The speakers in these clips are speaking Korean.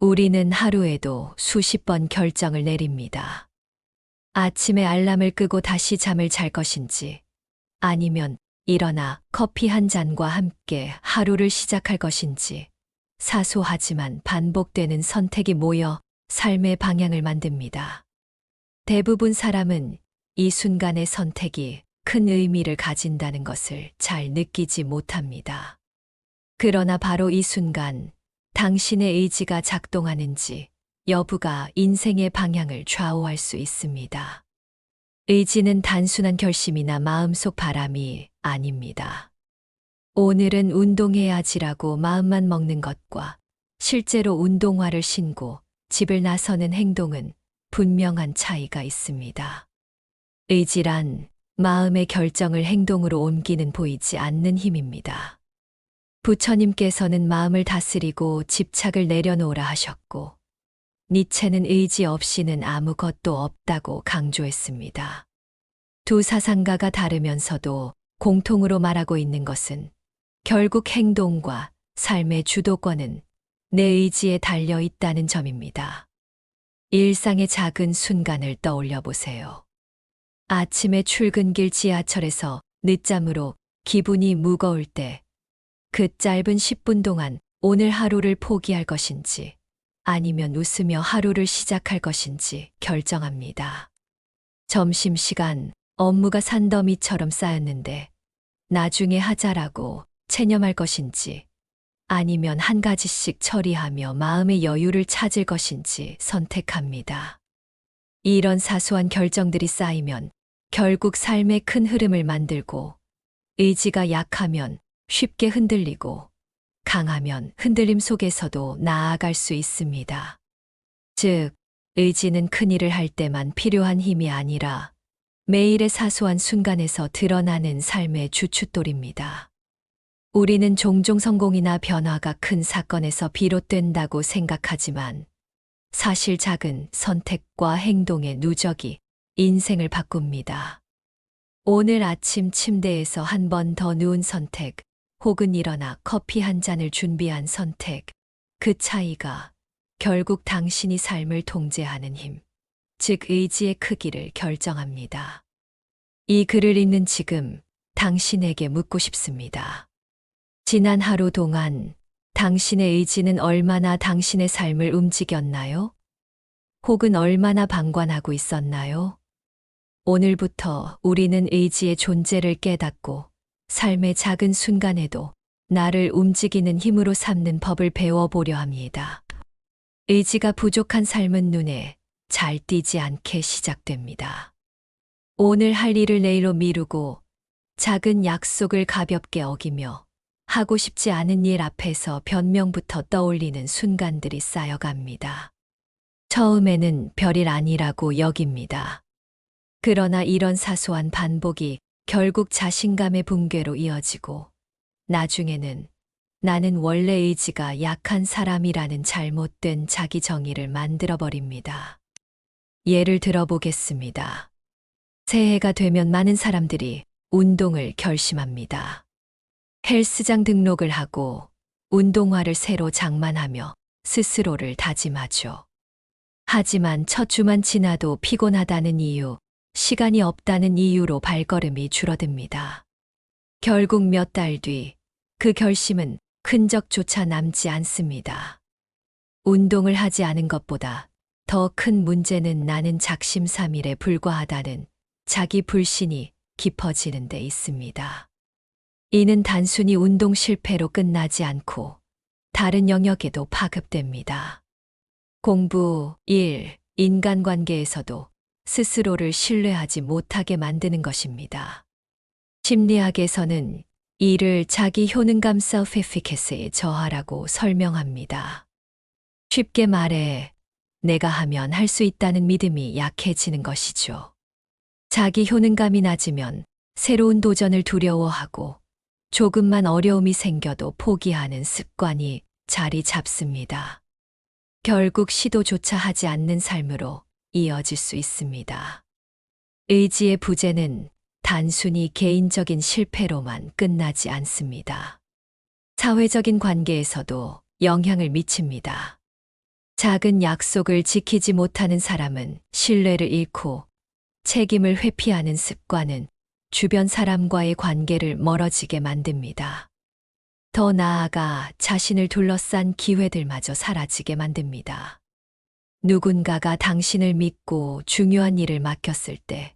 우리는 하루에도 수십 번 결정을 내립니다. 아침에 알람을 끄고 다시 잠을 잘 것인지, 아니면 일어나 커피 한 잔과 함께 하루를 시작할 것인지, 사소하지만 반복되는 선택이 모여 삶의 방향을 만듭니다. 대부분 사람은 이 순간의 선택이 큰 의미를 가진다는 것을 잘 느끼지 못합니다. 그러나 바로 이 순간, 당신의 의지가 작동하는지 여부가 인생의 방향을 좌우할 수 있습니다. 의지는 단순한 결심이나 마음속 바람이 아닙니다. 오늘은 운동해야지라고 마음만 먹는 것과 실제로 운동화를 신고 집을 나서는 행동은 분명한 차이가 있습니다. 의지란 마음의 결정을 행동으로 옮기는 보이지 않는 힘입니다. 부처님께서는 마음을 다스리고 집착을 내려놓으라 하셨고, 니체는 의지 없이는 아무것도 없다고 강조했습니다. 두 사상가가 다르면서도 공통으로 말하고 있는 것은 결국 행동과 삶의 주도권은 내 의지에 달려 있다는 점입니다. 일상의 작은 순간을 떠올려 보세요. 아침에 출근길 지하철에서 늦잠으로 기분이 무거울 때, 그 짧은 10분 동안 오늘 하루를 포기할 것인지 아니면 웃으며 하루를 시작할 것인지 결정합니다. 점심시간 업무가 산더미처럼 쌓였는데 나중에 하자라고 체념할 것인지 아니면 한 가지씩 처리하며 마음의 여유를 찾을 것인지 선택합니다. 이런 사소한 결정들이 쌓이면 결국 삶의 큰 흐름을 만들고, 의지가 약하면 쉽게 흔들리고 강하면 흔들림 속에서도 나아갈 수 있습니다. 즉, 의지는 큰일을 할 때만 필요한 힘이 아니라 매일의 사소한 순간에서 드러나는 삶의 주춧돌입니다. 우리는 종종 성공이나 변화가 큰 사건에서 비롯된다고 생각하지만 사실 작은 선택과 행동의 누적이 인생을 바꿉니다. 오늘 아침 침대에서 한 번 더 누운 선택, 혹은 일어나 커피 한 잔을 준비한 선택, 그 차이가 결국 당신이 삶을 통제하는 힘, 즉 의지의 크기를 결정합니다. 이 글을 읽는 지금 당신에게 묻고 싶습니다. 지난 하루 동안 당신의 의지는 얼마나 당신의 삶을 움직였나요? 혹은 얼마나 방관하고 있었나요? 오늘부터 우리는 의지의 존재를 깨닫고 삶의 작은 순간에도 나를 움직이는 힘으로 삼는 법을 배워보려 합니다. 의지가 부족한 삶은 눈에 잘 띄지 않게 시작됩니다. 오늘 할 일을 내일로 미루고 작은 약속을 가볍게 어기며 하고 싶지 않은 일 앞에서 변명부터 떠올리는 순간들이 쌓여갑니다. 처음에는 별일 아니라고 여깁니다. 그러나 이런 사소한 반복이 결국 자신감의 붕괴로 이어지고, 나중에는 나는 원래 의지가 약한 사람이라는 잘못된 자기 정의를 만들어버립니다. 예를 들어보겠습니다. 새해가 되면 많은 사람들이 운동을 결심합니다. 헬스장 등록을 하고 운동화를 새로 장만하며 스스로를 다짐하죠. 하지만 첫 주만 지나도 피곤하다는 이유, 시간이 없다는 이유로 발걸음이 줄어듭니다. 결국 몇 달 뒤 그 결심은 흔적조차 남지 않습니다. 운동을 하지 않은 것보다 더 큰 문제는 나는 작심삼일에 불과하다는 자기 불신이 깊어지는 데 있습니다. 이는 단순히 운동 실패로 끝나지 않고 다른 영역에도 파급됩니다. 공부, 일, 인간관계에서도 스스로를 신뢰하지 못하게 만드는 것입니다. 심리학에서는 이를 자기 효능감 self-efficacy의 저하라고 설명합니다. 쉽게 말해, 내가 하면 할 수 있다는 믿음이 약해지는 것이죠. 자기 효능감이 낮으면 새로운 도전을 두려워하고 조금만 어려움이 생겨도 포기하는 습관이 자리 잡습니다. 결국 시도조차 하지 않는 삶으로 이어질 수 있습니다. 의지의 부재는 단순히 개인적인 실패로만 끝나지 않습니다. 사회적인 관계에서도 영향을 미칩니다. 작은 약속을 지키지 못하는 사람은 신뢰를 잃고 책임을 회피하는 습관은 주변 사람과의 관계를 멀어지게 만듭니다. 더 나아가 자신을 둘러싼 기회들마저 사라지게 만듭니다. 누군가가 당신을 믿고 중요한 일을 맡겼을 때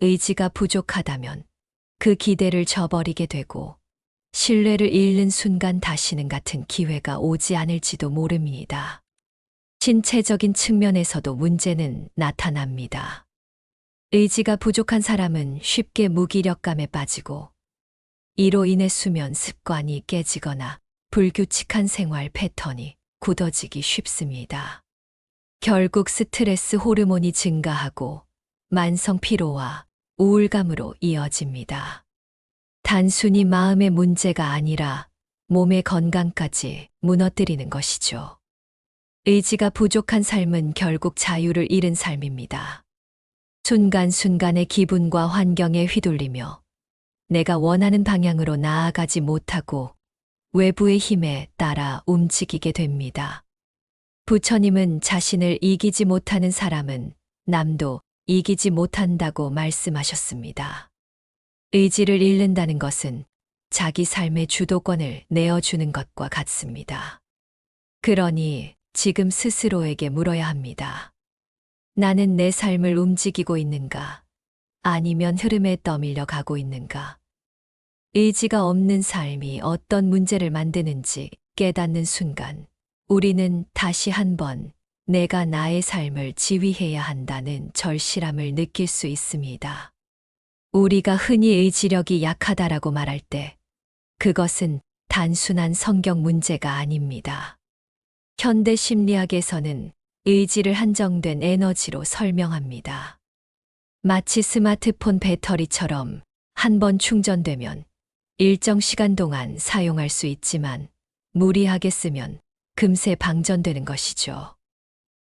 의지가 부족하다면 그 기대를 저버리게 되고 신뢰를 잃는 순간 다시는 같은 기회가 오지 않을지도 모릅니다. 신체적인 측면에서도 문제는 나타납니다. 의지가 부족한 사람은 쉽게 무기력감에 빠지고 이로 인해 수면 습관이 깨지거나 불규칙한 생활 패턴이 굳어지기 쉽습니다. 결국 스트레스 호르몬이 증가하고 만성 피로와 우울감으로 이어집니다. 단순히 마음의 문제가 아니라 몸의 건강까지 무너뜨리는 것이죠. 의지가 부족한 삶은 결국 자유를 잃은 삶입니다. 순간순간의 기분과 환경에 휘둘리며 내가 원하는 방향으로 나아가지 못하고 외부의 힘에 따라 움직이게 됩니다. 부처님은 자신을 이기지 못하는 사람은 남도 이기지 못한다고 말씀하셨습니다. 의지를 잃는다는 것은 자기 삶의 주도권을 내어주는 것과 같습니다. 그러니 지금 스스로에게 물어야 합니다. 나는 내 삶을 움직이고 있는가? 아니면 흐름에 떠밀려 가고 있는가? 의지가 없는 삶이 어떤 문제를 만드는지 깨닫는 순간 우리는 다시 한번 내가 나의 삶을 지휘해야 한다는 절실함을 느낄 수 있습니다. 우리가 흔히 의지력이 약하다라고 말할 때 그것은 단순한 성격 문제가 아닙니다. 현대 심리학에서는 의지를 한정된 에너지로 설명합니다. 마치 스마트폰 배터리처럼 한 번 충전되면 일정 시간 동안 사용할 수 있지만 무리하게 쓰면 금세 방전되는 것이죠.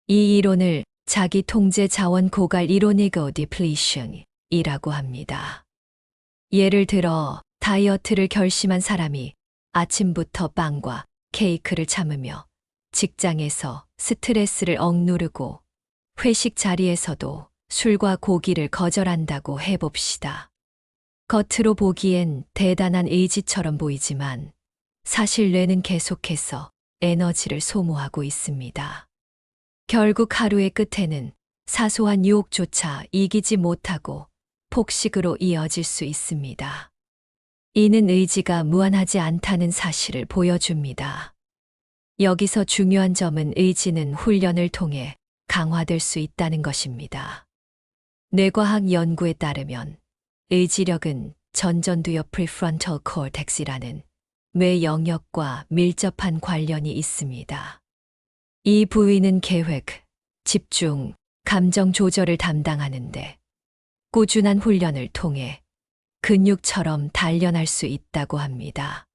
이 이론을 자기 통제 자원 고갈 이론이고 디플리션이라고 합니다. 예를 들어 다이어트를 결심한 사람이 아침부터 빵과 케이크를 참으며 직장에서 스트레스를 억누르고 회식 자리에서도 술과 고기를 거절한다고 해봅시다. 겉으로 보기엔 대단한 의지처럼 보이지만 사실 뇌는 계속해서 에너지를 소모하고 있습니다. 결국 하루의 끝에는 사소한 유혹조차 이기지 못하고 폭식으로 이어질 수 있습니다. 이는 의지가 무한하지 않다는 사실을 보여줍니다. 여기서 중요한 점은 의지는 훈련을 통해 강화될 수 있다는 것입니다. 뇌과학 연구에 따르면 의지력은 전전두엽 프리프론탈 코텍스라는 뇌 영역과 밀접한 관련이 있습니다. 이 부위는 계획, 집중, 감정 조절을 담당하는데 꾸준한 훈련을 통해 근육처럼 단련할 수 있다고 합니다.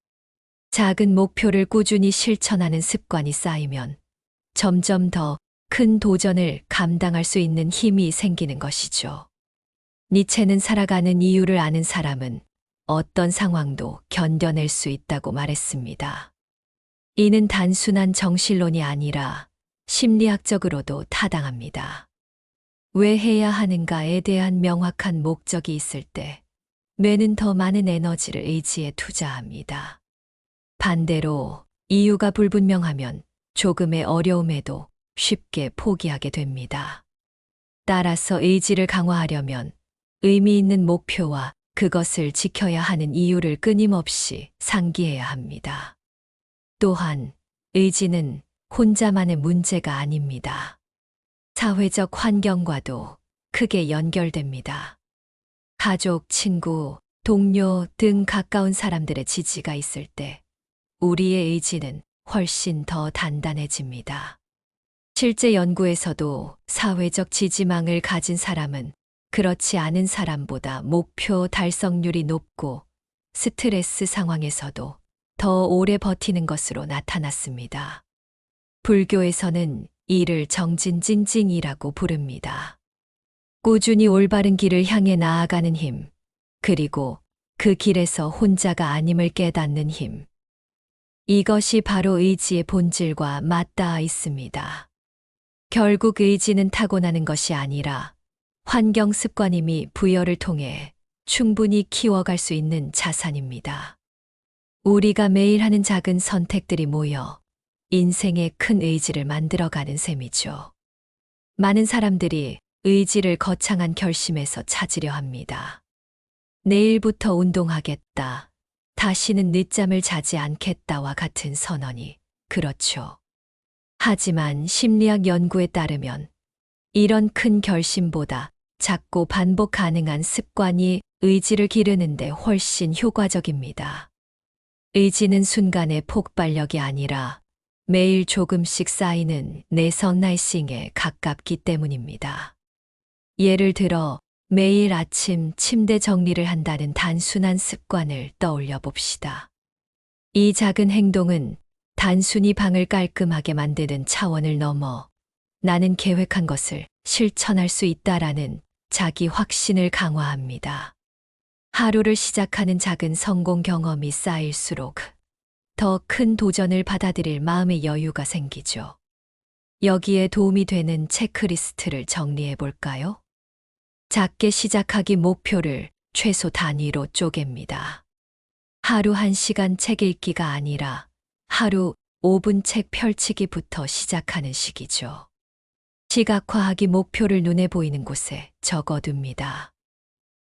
작은 목표를 꾸준히 실천하는 습관이 쌓이면 점점 더 큰 도전을 감당할 수 있는 힘이 생기는 것이죠. 니체는 살아가는 이유를 아는 사람은 어떤 상황도 견뎌낼 수 있다고 말했습니다. 이는 단순한 정신론이 아니라 심리학적으로도 타당합니다. 왜 해야 하는가에 대한 명확한 목적이 있을 때 뇌는 더 많은 에너지를 의지에 투자합니다. 반대로 이유가 불분명하면 조금의 어려움에도 쉽게 포기하게 됩니다. 따라서 의지를 강화하려면 의미 있는 목표와 그것을 지켜야 하는 이유를 끊임없이 상기해야 합니다. 또한 의지는 혼자만의 문제가 아닙니다. 사회적 환경과도 크게 연결됩니다. 가족, 친구, 동료 등 가까운 사람들의 지지가 있을 때 우리의 의지는 훨씬 더 단단해집니다. 실제 연구에서도 사회적 지지망을 가진 사람은 그렇지 않은 사람보다 목표 달성률이 높고 스트레스 상황에서도 더 오래 버티는 것으로 나타났습니다. 불교에서는 이를 정진진징이라고 부릅니다. 꾸준히 올바른 길을 향해 나아가는 힘, 그리고 그 길에서 혼자가 아님을 깨닫는 힘. 이것이 바로 의지의 본질과 맞닿아 있습니다. 결국 의지는 타고나는 것이 아니라 환경 습관임이 부여를 통해 충분히 키워갈 수 있는 자산입니다. 우리가 매일 하는 작은 선택들이 모여 인생의 큰 의지를 만들어가는 셈이죠. 많은 사람들이 의지를 거창한 결심에서 찾으려 합니다. 내일부터 운동하겠다. 다시는 늦잠을 자지 않겠다와 같은 선언이 그렇죠. 하지만 심리학 연구에 따르면 이런 큰 결심보다 작고 반복 가능한 습관이 의지를 기르는데 훨씬 효과적입니다. 의지는 순간의 폭발력이 아니라 매일 조금씩 쌓이는 내성 날싱에 가깝기 때문입니다. 예를 들어 매일 아침 침대 정리를 한다는 단순한 습관을 떠올려 봅시다. 이 작은 행동은 단순히 방을 깔끔하게 만드는 차원을 넘어 나는 계획한 것을 실천할 수 있다라는 자기 확신을 강화합니다. 하루를 시작하는 작은 성공 경험이 쌓일수록 더 큰 도전을 받아들일 마음의 여유가 생기죠. 여기에 도움이 되는 체크리스트를 정리해 볼까요? 작게 시작하기 목표를 최소 단위로 쪼갭니다. 하루 1시간 책 읽기가 아니라 하루 5분 책 펼치기부터 시작하는 식이죠. 시각화하기 목표를 눈에 보이는 곳에 적어둡니다.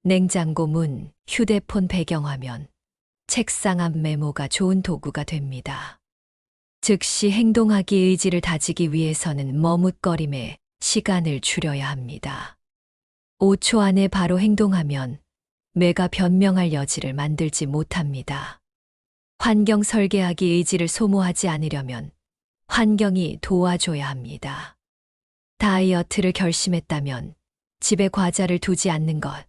냉장고 문, 휴대폰 배경화면, 책상 앞 메모가 좋은 도구가 됩니다. 즉시 행동하기 의지를 다지기 위해서는 머뭇거림에 시간을 줄여야 합니다. 5초 안에 바로 행동하면 뇌가 변명할 여지를 만들지 못합니다. 환경 설계하기 의지를 소모하지 않으려면 환경이 도와줘야 합니다. 다이어트를 결심했다면 집에 과자를 두지 않는 것,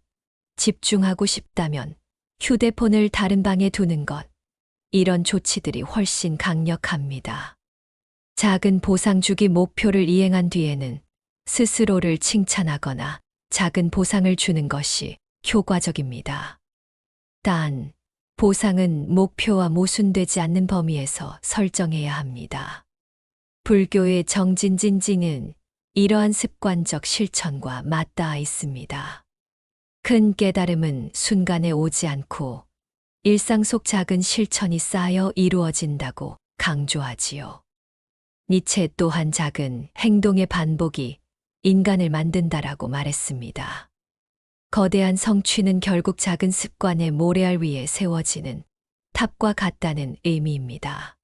집중하고 싶다면 휴대폰을 다른 방에 두는 것, 이런 조치들이 훨씬 강력합니다. 작은 보상 주기 목표를 이행한 뒤에는 스스로를 칭찬하거나 작은 보상을 주는 것이 효과적입니다. 단, 보상은 목표와 모순되지 않는 범위에서 설정해야 합니다. 불교의 정진진징은 이러한 습관적 실천과 맞닿아 있습니다. 큰 깨달음은 순간에 오지 않고 일상 속 작은 실천이 쌓여 이루어진다고 강조하지요. 니체 또한 작은 행동의 반복이 인간을 만든다라고 말했습니다. 거대한 성취는 결국 작은 습관의 모래알 위에 세워지는 탑과 같다는 의미입니다.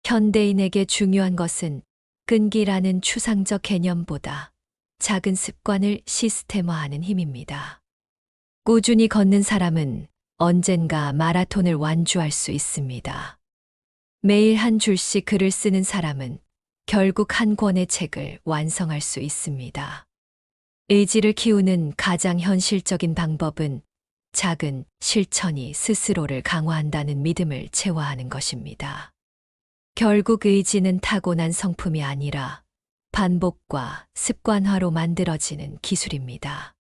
현대인에게 중요한 것은 끈기라는 추상적 개념보다 작은 습관을 시스템화하는 힘입니다. 꾸준히 걷는 사람은 언젠가 마라톤을 완주할 수 있습니다. 매일 한 줄씩 글을 쓰는 사람은 결국 한 권의 책을 완성할 수 있습니다. 의지를 키우는 가장 현실적인 방법은 작은 실천이 스스로를 강화한다는 믿음을 체화하는 것입니다. 결국 의지는 타고난 성품이 아니라 반복과 습관화로 만들어지는 기술입니다.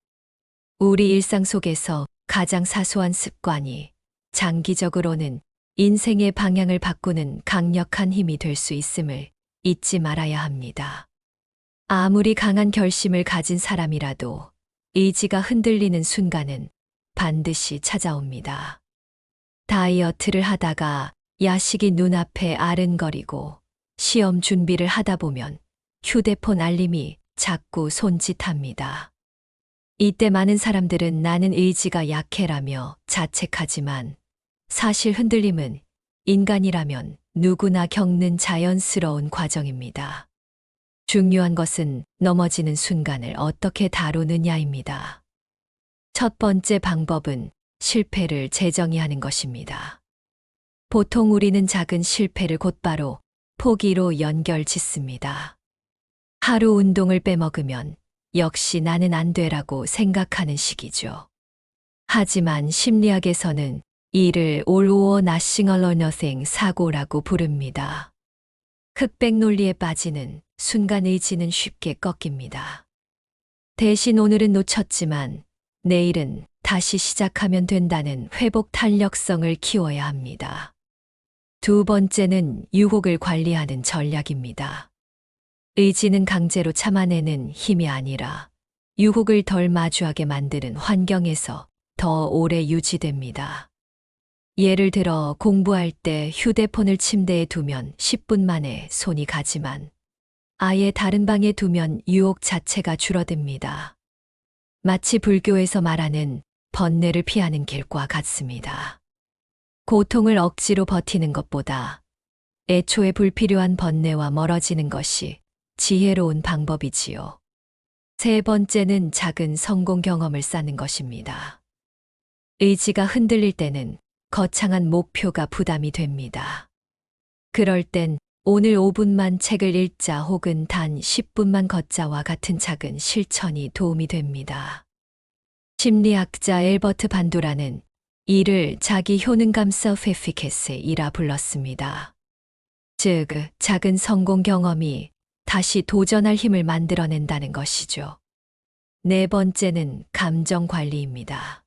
우리 일상 속에서 가장 사소한 습관이 장기적으로는 인생의 방향을 바꾸는 강력한 힘이 될 수 있음을 잊지 말아야 합니다. 아무리 강한 결심을 가진 사람이라도 의지가 흔들리는 순간은 반드시 찾아옵니다. 다이어트를 하다가 야식이 눈앞에 아른거리고 시험 준비를 하다 보면 휴대폰 알림이 자꾸 손짓합니다. 이때 많은 사람들은 나는 의지가 약해라며 자책하지만 사실 흔들림은 인간이라면 누구나 겪는 자연스러운 과정입니다. 중요한 것은 넘어지는 순간을 어떻게 다루느냐입니다. 첫 번째 방법은 실패를 재정의하는 것입니다. 보통 우리는 작은 실패를 곧바로 포기로 연결 짓습니다. 하루 운동을 빼먹으면 역시 나는 안 돼라고 생각하는 식이죠. 하지만 심리학에서는 이를 all or nothing or nothing 사고라고 부릅니다. 흑백 논리에 빠지는 순간 의지는 쉽게 꺾입니다. 대신 오늘은 놓쳤지만 내일은 다시 시작하면 된다는 회복 탄력성을 키워야 합니다. 두 번째는 유혹을 관리하는 전략입니다. 의지는 강제로 참아내는 힘이 아니라 유혹을 덜 마주하게 만드는 환경에서 더 오래 유지됩니다. 예를 들어 공부할 때 휴대폰을 침대에 두면 10분 만에 손이 가지만 아예 다른 방에 두면 유혹 자체가 줄어듭니다. 마치 불교에서 말하는 번뇌를 피하는 길과 같습니다. 고통을 억지로 버티는 것보다 애초에 불필요한 번뇌와 멀어지는 것이 지혜로운 방법이지요. 세 번째는 작은 성공 경험을 쌓는 것입니다. 의지가 흔들릴 때는 거창한 목표가 부담이 됩니다. 그럴 땐 오늘 5분만 책을 읽자 혹은 단 10분만 걷자와 같은 작은 실천이 도움이 됩니다. 심리학자 엘버트 반두라는 이를 자기 효능감 self-efficacy이라 불렀습니다. 즉, 작은 성공 경험이 다시 도전할 힘을 만들어낸다는 것이죠. 네 번째는 감정 관리입니다.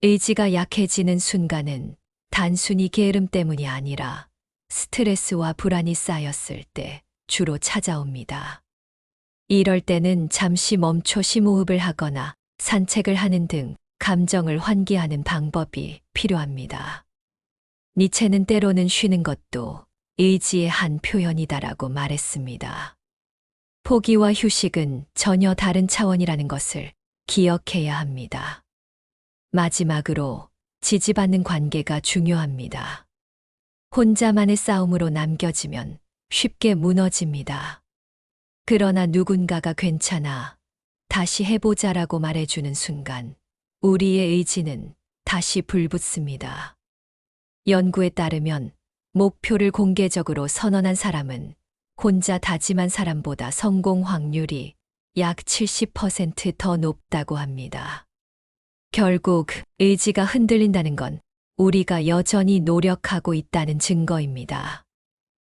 의지가 약해지는 순간은 단순히 게으름 때문이 아니라 스트레스와 불안이 쌓였을 때 주로 찾아옵니다. 이럴 때는 잠시 멈춰 심호흡을 하거나 산책을 하는 등 감정을 환기하는 방법이 필요합니다. 니체는 때로는 쉬는 것도 의지의 한 표현이다라고 말했습니다. 포기와 휴식은 전혀 다른 차원이라는 것을 기억해야 합니다. 마지막으로 지지받는 관계가 중요합니다. 혼자만의 싸움으로 남겨지면 쉽게 무너집니다. 그러나 누군가가 괜찮아, 다시 해보자라고 말해주는 순간 우리의 의지는 다시 불붙습니다. 연구에 따르면 목표를 공개적으로 선언한 사람은 혼자 다짐한 사람보다 성공 확률이 약 70% 더 높다고 합니다. 결국 의지가 흔들린다는 건 우리가 여전히 노력하고 있다는 증거입니다.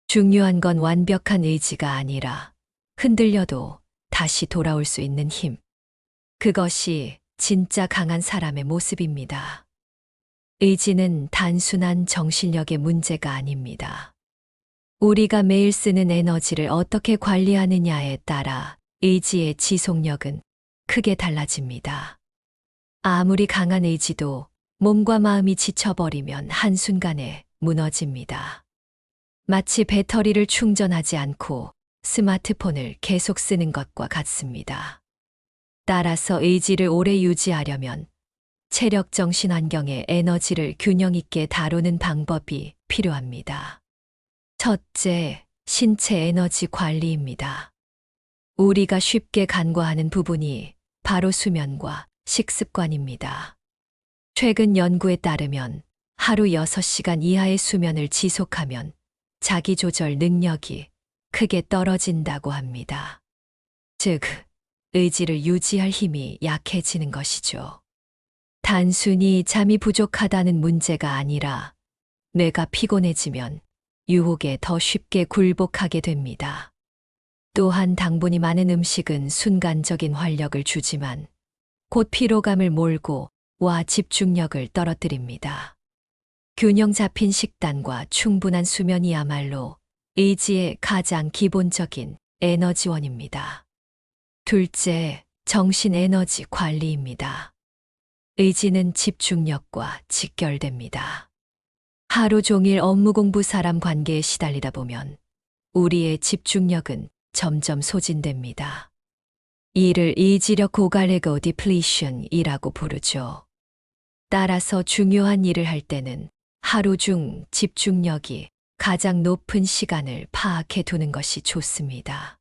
중요한 건 완벽한 의지가 아니라 흔들려도 다시 돌아올 수 있는 힘. 그것이 진짜 강한 사람의 모습입니다. 의지는 단순한 정신력의 문제가 아닙니다. 우리가 매일 쓰는 에너지를 어떻게 관리하느냐에 따라 의지의 지속력은 크게 달라집니다. 아무리 강한 의지도 몸과 마음이 지쳐버리면 한순간에 무너집니다. 마치 배터리를 충전하지 않고 스마트폰을 계속 쓰는 것과 같습니다. 따라서 의지를 오래 유지하려면 체력 정신 환경의 에너지를 균형 있게 다루는 방법이 필요합니다. 첫째, 신체 에너지 관리입니다. 우리가 쉽게 간과하는 부분이 바로 수면과 식습관입니다. 최근 연구에 따르면 하루 6시간 이하의 수면을 지속하면 자기조절 능력이 크게 떨어진다고 합니다. 즉, 의지를 유지할 힘이 약해지는 것이죠. 단순히 잠이 부족하다는 문제가 아니라 뇌가 피곤해지면 유혹에 더 쉽게 굴복하게 됩니다. 또한 당분이 많은 음식은 순간적인 활력을 주지만 곧 피로감을 몰고 와 집중력을 떨어뜨립니다. 균형 잡힌 식단과 충분한 수면이야말로 의지의 가장 기본적인 에너지원입니다. 둘째, 정신 에너지 관리입니다. 의지는 집중력과 직결됩니다. 하루 종일 업무 공부 사람 관계에 시달리다 보면 우리의 집중력은 점점 소진됩니다. 이를 의지력 고갈에고 디플리션이라고 부르죠. 따라서 중요한 일을 할 때는 하루 중 집중력이 가장 높은 시간을 파악해 두는 것이 좋습니다.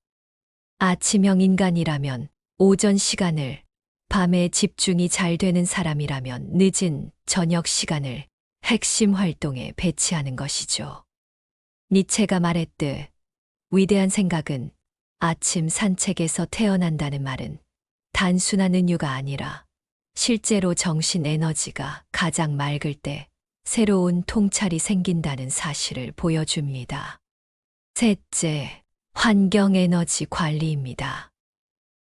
아침형 인간이라면 오전 시간을, 밤에 집중이 잘 되는 사람이라면 늦은 저녁 시간을 핵심 활동에 배치하는 것이죠. 니체가 말했듯 위대한 생각은 아침 산책에서 태어난다는 말은 단순한 은유가 아니라 실제로 정신 에너지가 가장 맑을 때 새로운 통찰이 생긴다는 사실을 보여줍니다. 셋째, 환경 에너지 관리입니다.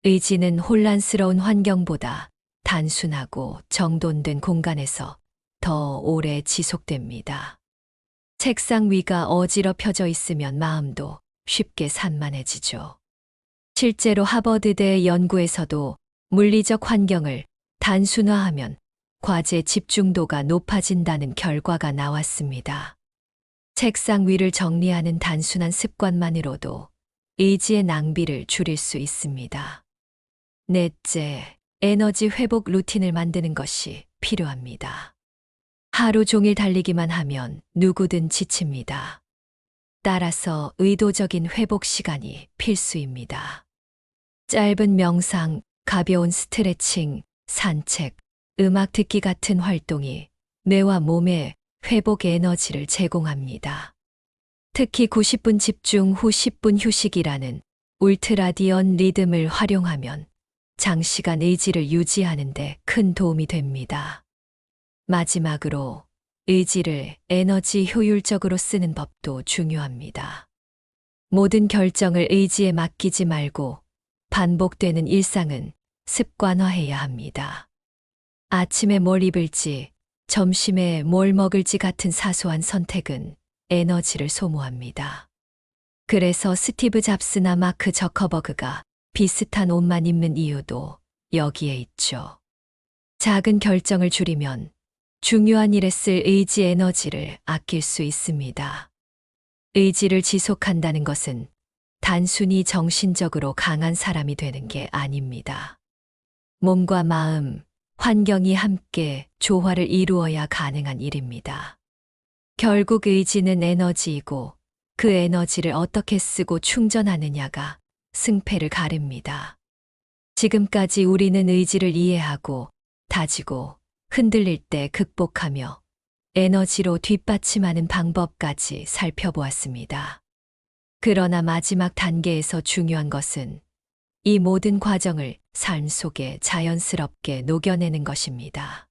의지는 혼란스러운 환경보다 단순하고 정돈된 공간에서 더 오래 지속됩니다. 책상 위가 어지럽혀져 있으면 마음도 쉽게 산만해지죠. 실제로 하버드대 연구에서도 물리적 환경을 단순화하면 과제 집중도가 높아진다는 결과가 나왔습니다. 책상 위를 정리하는 단순한 습관만으로도 의지의 낭비를 줄일 수 있습니다. 넷째, 에너지 회복 루틴을 만드는 것이 필요합니다. 하루 종일 달리기만 하면 누구든 지칩니다. 따라서 의도적인 회복 시간이 필수입니다. 짧은 명상, 가벼운 스트레칭, 산책, 음악 듣기 같은 활동이 뇌와 몸에 회복 에너지를 제공합니다. 특히 90분 집중 후 10분 휴식이라는 울트라디언 리듬을 활용하면 장시간 의지를 유지하는 데 큰 도움이 됩니다. 마지막으로 의지를 에너지 효율적으로 쓰는 법도 중요합니다. 모든 결정을 의지에 맡기지 말고 반복되는 일상은 습관화해야 합니다. 아침에 뭘 입을지, 점심에 뭘 먹을지 같은 사소한 선택은 에너지를 소모합니다. 그래서 스티브 잡스나 마크 저커버그가 비슷한 옷만 입는 이유도 여기에 있죠. 작은 결정을 줄이면 중요한 일에 쓸 의지 에너지를 아낄 수 있습니다. 의지를 지속한다는 것은 단순히 정신적으로 강한 사람이 되는 게 아닙니다. 몸과 마음, 환경이 함께 조화를 이루어야 가능한 일입니다. 결국 의지는 에너지이고 그 에너지를 어떻게 쓰고 충전하느냐가 승패를 가릅니다. 지금까지 우리는 의지를 이해하고 다지고 흔들릴 때 극복하며 에너지로 뒷받침하는 방법까지 살펴보았습니다. 그러나 마지막 단계에서 중요한 것은 이 모든 과정을 삶 속에 자연스럽게 녹여내는 것입니다.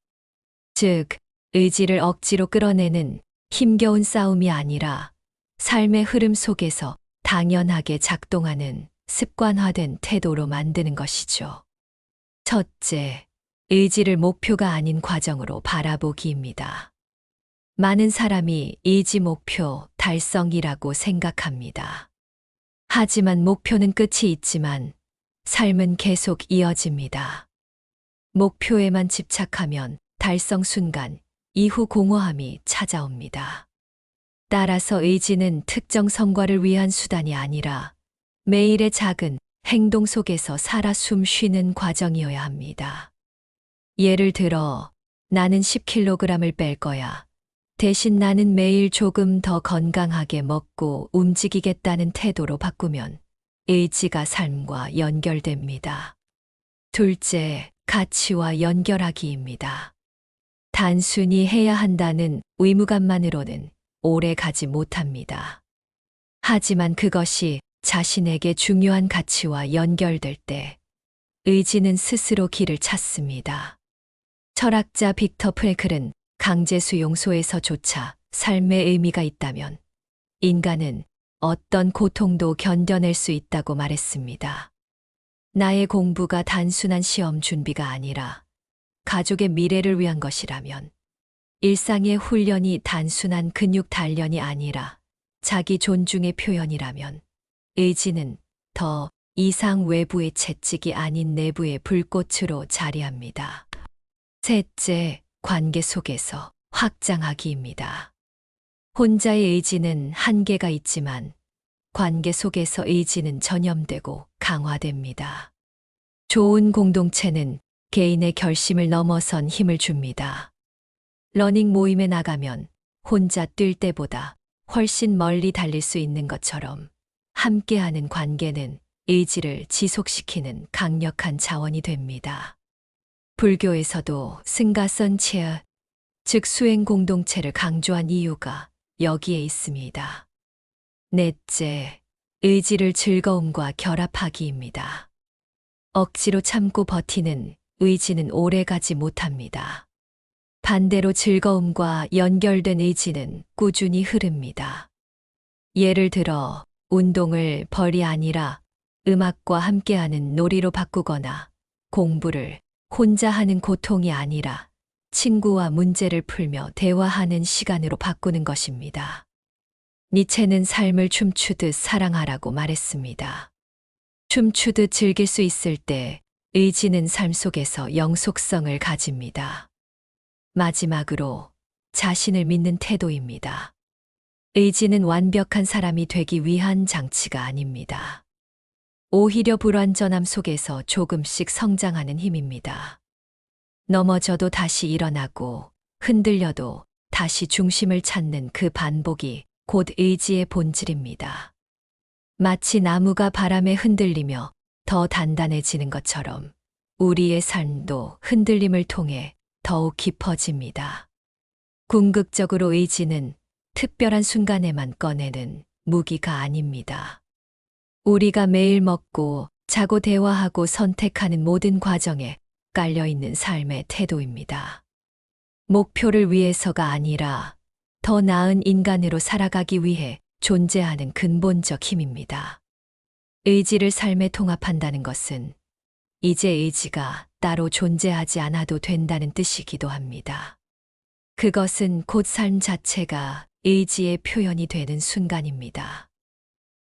즉, 의지를 억지로 끌어내는 힘겨운 싸움이 아니라 삶의 흐름 속에서 당연하게 작동하는 습관화된 태도로 만드는 것이죠. 첫째, 의지를 목표가 아닌 과정으로 바라보기입니다. 많은 사람이 의지 목표 달성이라고 생각합니다. 하지만 목표는 끝이 있지만 삶은 계속 이어집니다. 목표에만 집착하면 달성 순간 이후 공허함이 찾아옵니다. 따라서 의지는 특정 성과를 위한 수단이 아니라 매일의 작은 행동 속에서 살아 숨 쉬는 과정이어야 합니다. 예를 들어, 나는 10kg을 뺄 거야. 대신 나는 매일 조금 더 건강하게 먹고 움직이겠다는 태도로 바꾸면 의지가 삶과 연결됩니다. 둘째, 가치와 연결하기입니다. 단순히 해야 한다는 의무감만으로는 오래 가지 못합니다. 하지만 그것이 자신에게 중요한 가치와 연결될 때 의지는 스스로 길을 찾습니다. 철학자 빅터 프랭클은 강제 수용소에서조차 삶의 의미가 있다면 인간은 어떤 고통도 견뎌낼 수 있다고 말했습니다. 나의 공부가 단순한 시험 준비가 아니라 가족의 미래를 위한 것이라면, 일상의 훈련이 단순한 근육 단련이 아니라 자기 존중의 표현이라면, 의지는 더 이상 외부의 채찍이 아닌 내부의 불꽃으로 자리합니다. 셋째, 관계 속에서 확장하기입니다. 혼자의 의지는 한계가 있지만 관계 속에서 의지는 전염되고 강화됩니다. 좋은 공동체는 개인의 결심을 넘어선 힘을 줍니다. 러닝 모임에 나가면 혼자 뛸 때보다 훨씬 멀리 달릴 수 있는 것처럼 함께하는 관계는 의지를 지속시키는 강력한 자원이 됩니다. 불교에서도 승가선체어, 즉 수행 공동체를 강조한 이유가 여기에 있습니다. 넷째, 의지를 즐거움과 결합하기입니다. 억지로 참고 버티는 의지는 오래가지 못합니다. 반대로 즐거움과 연결된 의지는 꾸준히 흐릅니다. 예를 들어 운동을 벌이 아니라 음악과 함께하는 놀이로 바꾸거나 공부를 혼자 하는 고통이 아니라 친구와 문제를 풀며 대화하는 시간으로 바꾸는 것입니다. 니체는 삶을 춤추듯 사랑하라고 말했습니다. 춤추듯 즐길 수 있을 때 의지는 삶 속에서 영속성을 가집니다. 마지막으로 자신을 믿는 태도입니다. 의지는 완벽한 사람이 되기 위한 장치가 아닙니다. 오히려 불완전함 속에서 조금씩 성장하는 힘입니다. 넘어져도 다시 일어나고 흔들려도 다시 중심을 찾는 그 반복이 곧 의지의 본질입니다. 마치 나무가 바람에 흔들리며 더 단단해지는 것처럼 우리의 삶도 흔들림을 통해 더욱 깊어집니다. 궁극적으로 의지는 특별한 순간에만 꺼내는 무기가 아닙니다. 우리가 매일 먹고 자고 대화하고 선택하는 모든 과정에 깔려있는 삶의 태도입니다. 목표를 위해서가 아니라 더 나은 인간으로 살아가기 위해 존재하는 근본적 힘입니다. 의지를 삶에 통합한다는 것은 이제 의지가 따로 존재하지 않아도 된다는 뜻이기도 합니다. 그것은 곧 삶 자체가 의지의 표현이 되는 순간입니다.